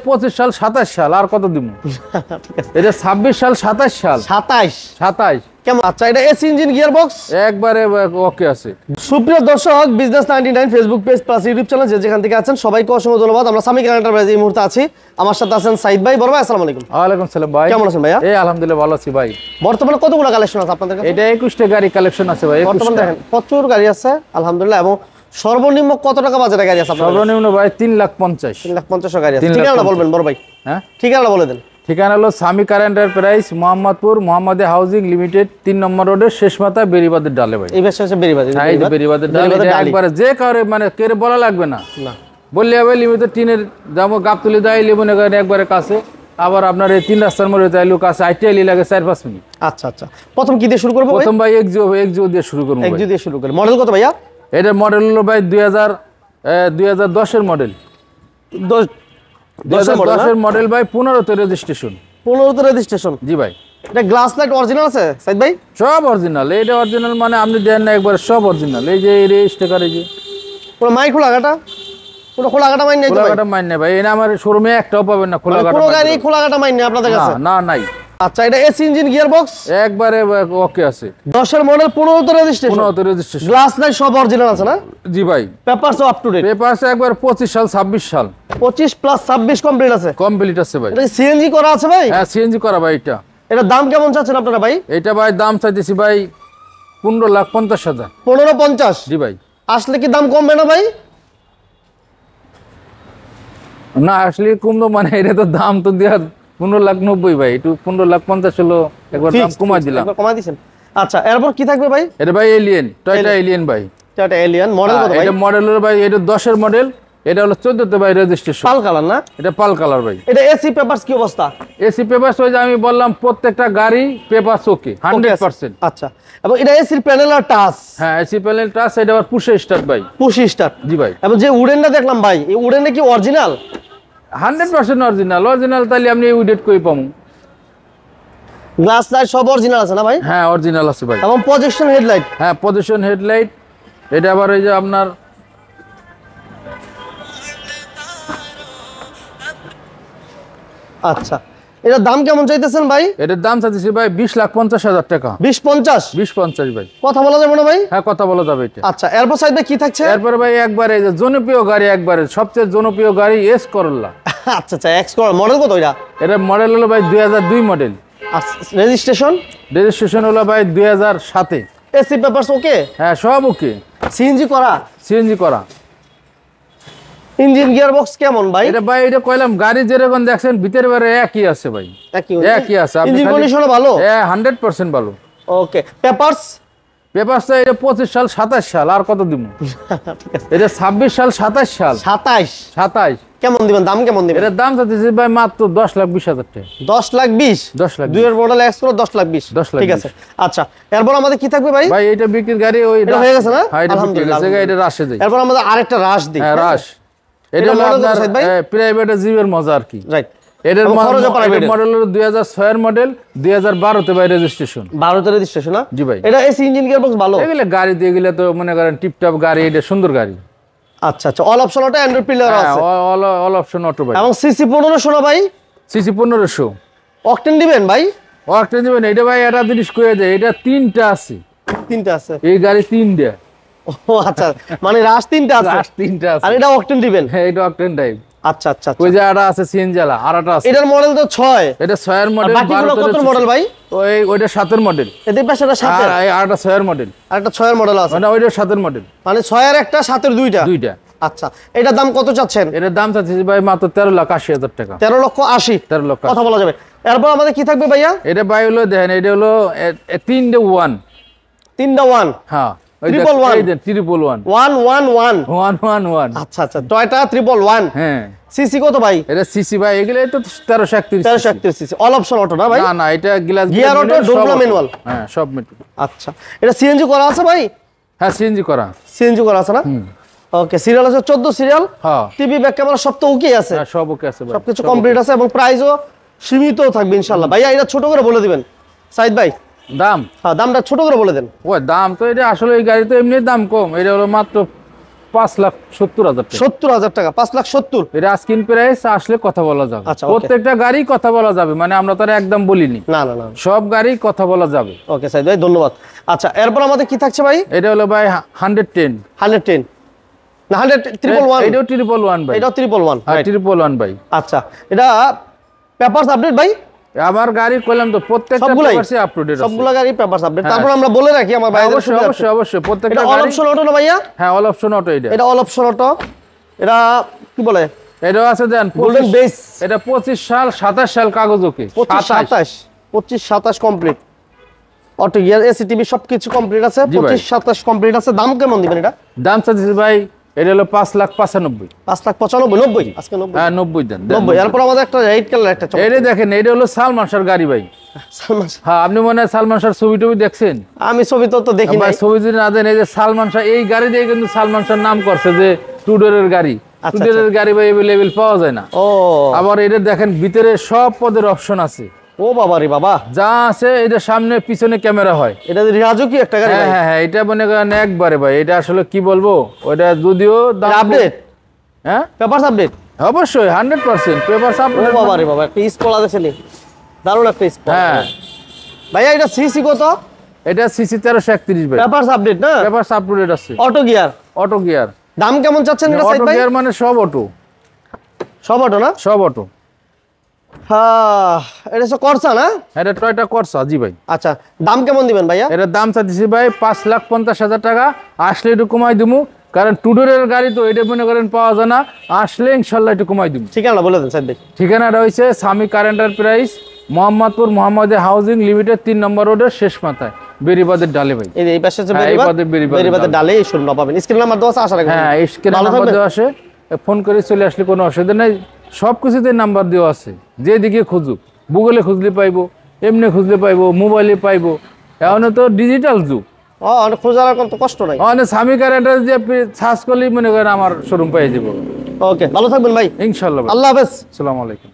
25 সাল 27 সাল আর কত দিব এটা 26 সাল 27 সাল 27 কেমন? আচ্ছা, এটা এসি ইঞ্জিন গিয়ার বক্স একবারে ওকে আছে। সুপ্রিয় দর্শক, business 99 Facebook page plus YouTube channel যেখান থেকে আছেন সবাইকে অসংখ্য ধন্যবাদ। আমরা সামি কার এন্টারপ্রাইজ এই মুহূর্তে আছি। আমার সাথে আছেন সাইদ ভাই। বড় ভাই আসসালামু আলাইকুম। ওয়ালাইকুম সালাম ভাই, কেমন আছেন ভাইয়া? এই আলহামদুলিল্লাহ ভালো আছি ভাই। বর্তমানে কতগুলো কালেকশন আছে আপনাদের কাছে? এটা 21টা গাড়ি কালেকশন আছে ভাই। বর্তমানে দেখেন প্রচুর গাড়ি আছে আলহামদুলিল্লাহ। এবং সর্বনিম্ন কত টাকা বাজারে গাড়ি আছে আপনাদের? সর্বনিম্ন ভাই 3,50,000 3,50,000 গাড়ি আছে। ঠিকানাটা বলবেন বড় ভাই। হ্যাঁ, ঠিকানাটা বলে দেন। ঠিকানা হলো Sami car enterprise, Mohammadpur Mohammadia housing limited, 3 নম্বর রোডের শেষ মাথা বেরিবাদের ডালে ভাই। এই পাশে আছে বেরিবাদ। এই যে বেরিবাদের ডালে, একবারে যে কারে মানে কেরে বলা লাগবে না, বললে হবে লিমিটেড টিনের দাম গাবতলি দাই লিবনে গাড়ি একবারে কাছে। আবার আপনার এই 3 রাস্তার মোড়ে চাইলেও কাছে, আইটিআই লাগে 4-5 মিনিট। আচ্ছা আচ্ছা, প্রথম কি দিয়ে শুরু করব? প্রথম ভাই এক্সিও দিয়ে শুরু করব। এক্সিও দিয়ে শুরু করি। মডেল কত ভাইয়া? এটা মডেল হলো ভাই 2010 এর মডেল। 2010 এর মডেল ভাই, 15তে রেজিস্ট্রেশন। 15তে রেজিস্ট্রেশন? জি ভাই। এটা গ্লাস লাইট অরিজিনাল আছে সাইদ ভাই? সব অরিজিনাল। এটা অরিজিনাল মানে আপনি দেন না একবার, সব অরিজিনাল। এই যে এই স্টিকার, এই যে পুরো মাই খোলাঘাটা, পুরো খোলাঘাটা মাইন নাই তো ভাই? খোলাঘাটা মাইন নাই ভাই। এটা আমার শোরুমে একটাও পাবেন না খোলাঘাটা। পুরো গাড়ি খোলাঘাটা মাইন নাই আপনাদের কাছে? না নাই। আচ্ছা, এটা এসি ইঞ্জিন গিয়ার বক্স একবারে ওকে আছে। 10 এর মডেল, 15তে রেজিস্ট্রেশন। 15তে রেজিস্ট্রেশন। গ্লাস লাইট সব অরিজিনাল আছে না? জি ভাই। Papers up to date? Papers একবার 25 সাল 26 সাল। 25 প্লাস 26 কমপ্লিট আছে? কমপ্লিট আছে ভাই। এটা সিএনজি করা আছে ভাই? হ্যাঁ, সিএনজি করা ভাই। এটা দাম কেমন চাচ্ছেন আপনারা ভাই? এটা ভাই দাম চাইতেছি ভাই 15,50,000। 15,50? জি ভাই। আসলে কি দাম কমবে না ভাই? না আসলে কমতো মানে, এটা তো দাম তো দেওয়ার 15,90,000 ভাই। একটু 15,50,000 হলো একবার দাম কমাই দিলাম। একবার কমাই দিবেন? আচ্ছা, এরপর কি থাকবে ভাই? এটা ভাই এলিয়েন, টয়োটা এলিয়েন ভাই। টয়োটা এলিয়েন মডেল কত ভাই? এটা মডেল হলো ভাই, এটা 10 এর মডেল। এটা হলো 14তে ভাই রেজিস্ট্রেশন। পাল কালার না? এটা পাল কালার ভাই। এটা এসি পেপারস কি অবস্থা? এসি পেপারস ওই যে আমি বললাম প্রত্যেকটা গাড়ি পেপারস ওকে 100%। আচ্ছা, এবং এটা এসির প্যানেল আর টাচ? হ্যাঁ, এসি প্যানেল টাচ। এটা আবার পুশ স্টার্ট ভাই। Push start? জি ভাই। এবং যে উডেনটা দেখলাম ভাই, এই উডেনটা কি অরিজিনাল? 100% অরিজিনাল। তাহলে আপনি উইডেট কই পামু? গ্লাস লাইট সব অরিজিনাল আছে না ভাই? হ্যাঁ, অরিজিনাল আছে ভাই। এবং প্রজেকশন হেডলাইট? হ্যাঁ, পজিশন হেডলাইট। এটা আবার এই যে আপনার আচ্ছা, এটার দাম কেমন চাইতেছেন ভাই? এটার দাম চাইতেছি ভাই 20,50,000 টাকা। 20-50? 20-50 ভাই। কথা বলা যাবে না ভাই? হ্যাঁ, কথা বলা যাবে এটা। আচ্ছা, এরপর সাইড ভাই কি থাকছে? এরপরে ভাই একবারে এই যে জনপ্রিয় গাড়ি, একবারে সবচেয়ে জনপ্রিয় গাড়ি এস করোলা। আচ্ছা আচ্ছা, এক্স কর মডেল কত এটা? এটা মডেল হলো ভাই 2002 মডেল। রেজিস্ট্রেশন? রেজিস্ট্রেশন হলো ভাই 2007-এ। এসি পেপারস ওকে? হ্যাঁ, সব ওকে। সিএনজি করা? সিএনজি করা। ইঞ্জিন গিয়ার বক্স কেমন ভাই? এটা ভাই, এটা কইলাম গাড়ি যেরকম দেখছেন ভিতরে বাইরে একই আছে ভাই। একই আছে। ইঞ্জিন কন্ডিশন ভালো? হ্যাঁ, 100% ভালো। ওকে। পেপারস? পেপারস এটা 25 সাল 27 সাল আর কত দিব এটা 26 সাল 27 সাল। 27 কেমন দিবেন? দাম কেমন দিবেন? এটার দাম চাইতেছি ভাই মাত্র 10,20,000 টাকা। 10,20,000? 10,20,000। দুইয়ের মডেল এক্স করে 10,20,000। ঠিক আছে। আচ্ছা, এরপর আমাদের কি থাকবে ভাই? ভাই এটা বিক্রির গাড়ি ওই এটা হয়ে গেছে না? আলহামদুলিল্লাহ। এটা রাশে দেই। এরপর আমাদের আরেকটা রাশ দেই। হ্যাঁ, রাশ। এটা হলো আপনার প্রাইভেট জিপের মজা আর কি। রাইট। এটার মডেল হলো 2006 এর মডেল, 2012-তে ভাই রেজিস্ট্রেশন। 12তে রেজিস্ট্রেশন না? জি ভাই। এটা এসি ইঞ্জিন গিয়ার বক্স ভালো? এগুলা গাড়ি দিয়ে গেলে তো মনে করেন টিপটপ গাড়ি, এটা সুন্দর গাড়ি। আচ্ছা আচ্ছা, all option auto Android play আছে? হ্যাঁ, অল অপশন অটো ভাই। এবং সিসি 1500 না ভাই? সিসি 1500। অকটেন দিবেন ভাই? অকটেন দিবেন? এটা ভাই এটা জিনিস কয়ে দেয়, এটা 3টা আছে। 3টা আছে? এই গাড়ি 3টা। ও আচ্ছা, মানে রাশ 3টা আছে? রাশ 3টা আছে। আর এটা অকটেন দিবেন? হ্যাঁ, এটা অকটেন টাইপ। আচ্ছা আচ্ছা, ওই যে আটা আছে সিএনজি আলা, আরটা আছে। এটার মডেল তো 6? এটা 6 এর মডেল। বাকিগুলো কত মডেল ভাই? ওইটা 7 এর মডেল। এদের পাশে 7 এর? আর আরটা 6 এর মডেল। আরেকটা 6 এর মডেল আছে? মানে ওইটা 7 এর মডেল। মানে 6 এর একটা, 7 এর দুইটা? আচ্ছা, এটার দাম কত চাচ্ছেন? এটার দাম চাচ্ছি ভাই মাত্র 13,80,000 টাকা। 13,80,000? 13,80,000 কথা বলা যাবে। এরপর আমাদের কি থাকবে ভাইয়া? এটা ভাই হলো দেখেন, এটা হলো 3টা 1। 3টা 1? হ্যাঁ, ট্রিপল 1? 111? 111। আচ্ছা আচ্ছা, টয়োটা 111। হ্যাঁ। সিসি কত ভাই? এটা সিসি ভাই এগুলো তো 1331 সিসি। অল অপশন অটো না ভাই? না না, এটা গ্লাস গিয়ার অটো, ডোবলা ম্যানুয়াল? হ্যাঁ, সব ম্যানুয়াল। আচ্ছা, এটা সিএনজি করা আছে ভাই? হ্যাঁ, সিএনজি করা। সিএনজি করা আছে না? ওকে। সিরিয়াল আছে 14 সিরিয়াল? হ্যাঁ। টিভি ব্যাক ক্যামেরা সব তো ওকে আছে? হ্যাঁ, সব ওকে আছে ভাই। সবকিছু কমপ্লিট আছে এবং প্রাইসও সীমিত থাকবে ইনশাআল্লাহ। ভাইয়া এটা ছোট করে বলে দিবেন সাইদ ভাই। দাম? হ্যাঁ, দামটা ছোট করে বলে দেন। ওই দাম তো এটা আসলে এই গাড়ি তো এমনি দাম কম। এটা হলো মাত্র 5,70,000 টাকা। 70,000 টাকা, 5,70,000। এটা আস্কিং প্রাইস, আসলে কথা বলা যাবে। আচ্ছা, okay। প্রত্যেকটা গাড়ি কথা বলা যাবে, মানে আমরা তো আর একদম বলিনি, না না না, সব গাড়ি কথা বলা যাবে। ওকে সাইদ ভাই, ধন্যবাদ। আচ্ছা, এরপর আমাদের কি থাকছে ভাই? এটা হলো ভাই 110 না 100 এটাও 111 ভাই, এটাও 111, হ্যাঁ 111 ভাই। আচ্ছা, এটা পেপারস আপডেট ভাই? আমার গাড়ি কইলাম তো প্রত্যেকটা পেপারসে আপডেট আছে, সবগুলা গাড়ি পেপারস আপডেট। তারপর আমরা বলে রাখি আমার ভাইদের, অবশ্যই অবশ্যই প্রত্যেকটা এটা অল অপশন অটো না ভাইয়া? হ্যাঁ অল অপশন অটো। এটা অল অপশন অটো। এটা কি বলে? এটাও আছে দেন গোল্ডেন বেস। এটা 25 সাল 27 সাল কাগজ, ওকে 25-27 complete. Auto gear, AC TV সবকিছু কমপ্লিট আছে, 25-27 কমপ্লিট আছে। দাম কেমন দিবেন এটা? দাম চাচ্ছি ভাই, এটা হলো 5,95,000। 5,95,000, 90? আজকে 90? হ্যাঁ 90 দেন। 90। এরপর আমাদের একটা রেড কালার একটা চমৎকার। এটা দেখেন, এটা হলো সালমান শাহর গাড়ি ভাই। সালমান শাহ? হ্যাঁ, আপনি মনে হয় সালমান শাহর ছবি টবি দেখছেন? আমি ছবি তো দেখি ভাই, নাই। ছবি যদি না দেন, এই যে সালমান শাহ এই গাড়ি দিয়ে কিন্তু সালমান শাহর নাম করছে যে টু ডোরের গাড়ি। টু ডোরের গাড়ি ভাই अवेलेबल পাওয়া যায় না। ও, আবার এটা দেখেন ভিতরে সব পদের অপশন আছে। ও বাবা রে বাবা, যা আছে এটা সামনে পিছনে ক্যামেরা হয়। এটা রাজকীয় একটা গাড়ি ভাই। হ্যাঁ, এটা মনে করেন একবারে ভাই, এটা আসলে কি বলবো, ওটা যদিও আপডেট, হ্যাঁ পেপারস আপডেট অবশ্যই 100% পেপার ও আপডেট। বাবা রে বাবা, একটা স্পল আছে নি, দারুণ একটা স্পল। হ্যাঁ ভাইয়া, এটা সিসি কত? এটা সিসি 1331 ভাই, পেপারস আপডেট না? পেপার আপডেট আছে। Auto gear, auto gear. দাম কেমন চাচ্ছেন এটা সাইদ অটো ভাই? গিয়ার মানে সব অটো, সব অটো না? সব অটো। হ্যাঁ, এটা তো করছা না? এটা টয়টা করসা, জি ভাই। আচ্ছা, দাম কেমন দিবেন ভাইয়া? এটার দাম চাচ্ছি ভাই 5,50,000 টাকা। আসলে একটু কমাই দিমু, কারণ টুডোরের গাড়ি তো এটা মনে করেন পাওয়া যায় না, আসলে ইনশাল্লাহ একটু কমাই দিমু। ঠিকানা বলে দেন সাইদ ভাই। ঠিকানাটা হয়েছে স্বামী কার এন্টারপ্রাইজ, মোহাম্মদপুর মোহাম্মদে হাউজিং লিমিটেড 3 নম্বর রোডের শেষ মাথায়, বেরিবাদের ডালে ভাই। এই পাশে আছে হ্যাঁ, এই পাশে বেরিবাদের ডালে এই শূন্য পাবেন। স্ক্রিন নাম্বার দেওয়া আছে, আশা রাখবেন। হ্যাঁ, স্ক্রিনে নাম্বার দেওয়া আছে, ফোন করে চলে আসলে কোনো অসুবিধা নাই। সব কিছুতে নাম্বার দেওয়া আছে, যেদিকে খুঁজুক, গুগলে খুঁজলে পাইবো, এমনি খুঁজলে পাইবো, মোবাইলে পাইবো। এখন তো ডিজিটাল যুগ, অনেক খোঁজার কত কষ্ট নাই। অনেক স্বামী কার অ্যাড্রেস দিয়ে সার্চ করলেই মনে করেন আমার শোরুম পেয়ে যাবো। ওকে, ভালো থাকবেন ভাই, ইনশাল্লাহ। আল্লাহ হাফেজ। আসসালামু আলাইকুম।